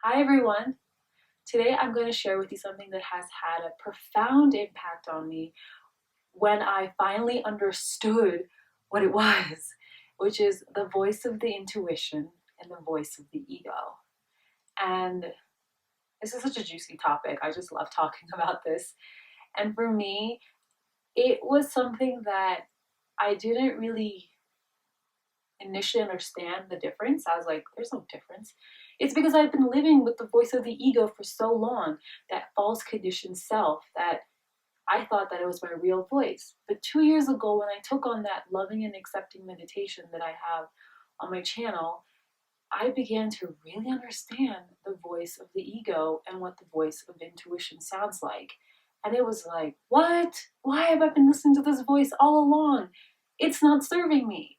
Hi everyone! Today I'm going to share with you something that has had a profound impact on me when I finally understood what it was, which is the voice of the intuition and the voice of the ego. And this is such a juicy topic. I just love talking about this. And for me, it was something that I didn't really initially understand the difference. I was like, there's no difference. It's because I've been living with the voice of the ego for so long, that false conditioned self, that I thought that it was my real voice. But 2 years ago, when I took on that loving and accepting meditation that I have on my channel, I began to really understand the voice of the ego and what the voice of intuition sounds like. And it was like, what? Why have I been listening to this voice all along? It's not serving me.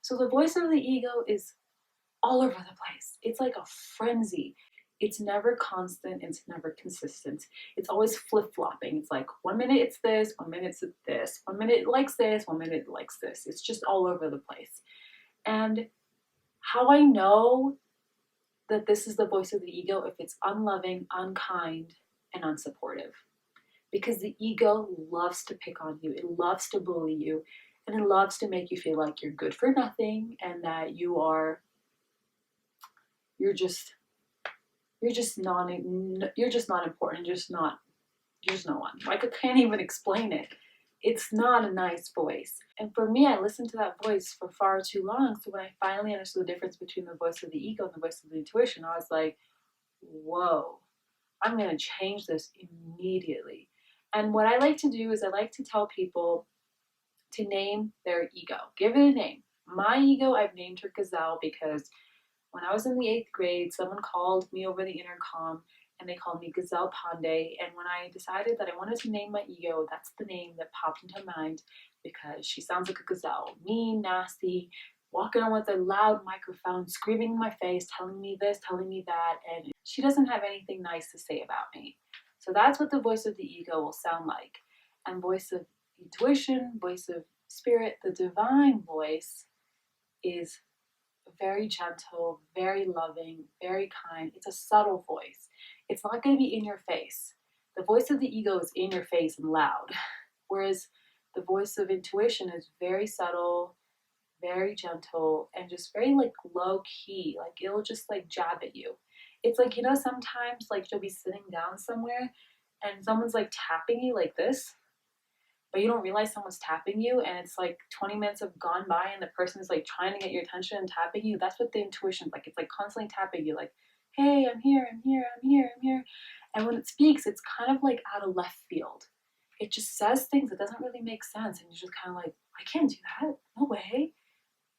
So the voice of the ego is all over the place. It's like a frenzy. It's never constant, it's never consistent. It's always flip-flopping. It's like 1 minute it's this, 1 minute it's this, 1 minute it likes this, 1 minute it likes this. It's just all over the place. And how I know that this is the voice of the ego if it's unloving, unkind, and unsupportive. Because the ego loves to pick on you, it loves to bully you, and it loves to make you feel like you're good for nothing and that you're just you're just not important. You're just no one. Like, I can't even explain it. It's not a nice voice. And for me, I listened to that voice for far too long. So when I finally understood the difference between the voice of the ego and the voice of the intuition, I was like, whoa, I'm going to change this immediately. And what I like to do is I like to tell people to name their ego. Give it a name. My ego, I've named her Kajal because when I was in the 8th grade, someone called me over the intercom and they called me Gazelle Pandey. And when I decided that I wanted to name my ego, that's the name that popped into my mind because she sounds like a gazelle, mean, nasty, walking on with a loud microphone, screaming in my face, telling me this, telling me that, and she doesn't have anything nice to say about me. So that's what the voice of the ego will sound like. And voice of intuition, voice of spirit, the divine voice is very gentle, very loving, very kind. It's a subtle voice. It's not going to be in your face. The voice of the ego is in your face and loud, whereas the voice of intuition is very subtle, very gentle, and just very like low key. Like, it'll just like jab at you. It's like, sometimes like you'll be sitting down somewhere and someone's like tapping you like this, but you don't realize someone's tapping you, and it's like 20 minutes have gone by and the person is like trying to get your attention and tapping you. That's what the intuition's like. It's like constantly tapping you, like, hey, I'm here, I'm here, I'm here, I'm here. And when it speaks, it's kind of like out of left field. It just says things that doesn't really make sense, and you're just kind of like, I can't do that, no way.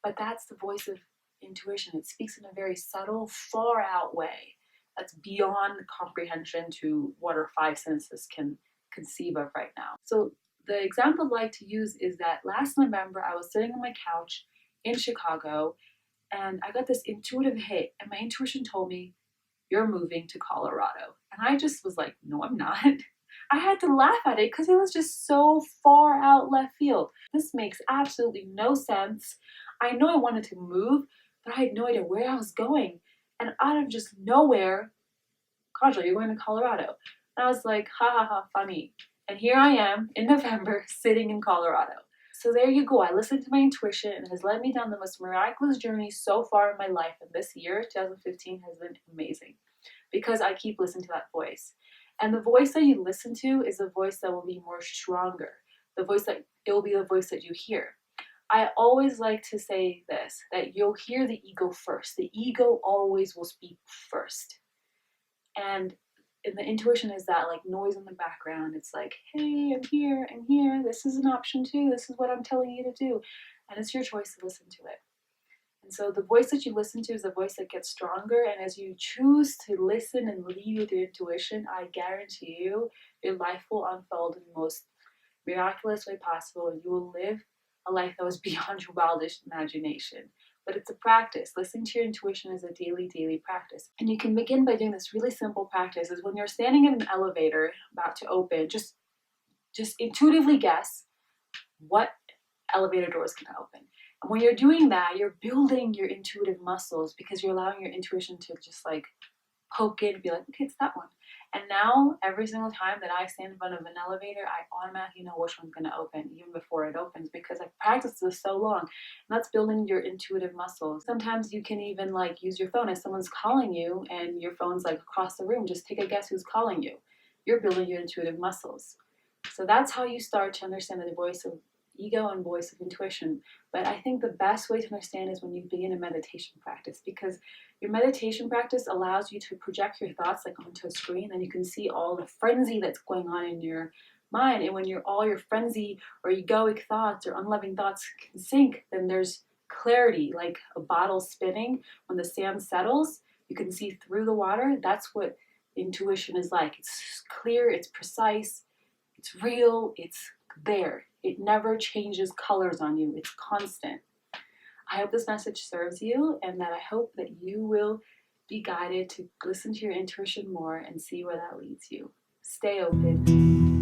But that's the voice of intuition. It speaks in a very subtle, far out way that's beyond comprehension to what our five senses can conceive of right now. So the example I'd like to use is that last November I was sitting on my couch in Chicago and I got this intuitive hit, and my intuition told me, you're moving to Colorado. And I just was like, no, I'm not. I had to laugh at it because it was just so far out left field. This makes absolutely no sense. I know I wanted to move, but I had no idea where I was going. And out of just nowhere, Kajal, you're going to Colorado. And I was like, ha ha ha, funny. And here I am in November sitting in Colorado. So there you go. I listened to my intuition and it has led me down the most miraculous journey so far in my life. And this year, 2015, has been amazing because I keep listening to that voice. And the voice that you listen to is a voice that will be more stronger. It will be the voice that you hear. I always like to say this, that you'll hear the ego first. The ego always will speak first. And the intuition is that like noise in the background. It's like, hey, I'm here, this is an option too, this is what I'm telling you to do. And it's your choice to listen to it. And so the voice that you listen to is the voice that gets stronger. And as you choose to listen and lead with your intuition, I guarantee you, your life will unfold in the most miraculous way possible. And you will live a life that was beyond your wildest imagination. But it's a practice. Listening to your intuition is a daily practice. And you can begin by doing this really simple practice. Is when you're standing in an elevator about to open, just intuitively guess what elevator doors can open. And when you're doing that, you're building your intuitive muscles because you're allowing your intuition to just like poke it and be like, okay, it's that one. And now, every single time that I stand in front of an elevator, I automatically know which one's going to open, even before it opens, because I've practiced this so long. And that's building your intuitive muscles. Sometimes you can even like use your phone. If someone's calling you and your phone's like across the room, just take a guess who's calling you. You're building your intuitive muscles. So that's how you start to understand the voice of ego and voice of intuition. But I think the best way to understand is when you begin a meditation practice, because your meditation practice allows you to project your thoughts like onto a screen, and you can see all the frenzy that's going on in your mind. And when all your frenzy or egoic thoughts or unloving thoughts can sink, then there's clarity, like a bottle spinning. When the sand settles, you can see through the water. That's what intuition is like. It's clear, it's precise, it's real, it's there. It never changes colors on you. It's constant. I hope this message serves you, and that I hope that you will be guided to listen to your intuition more and see where that leads you. Stay open.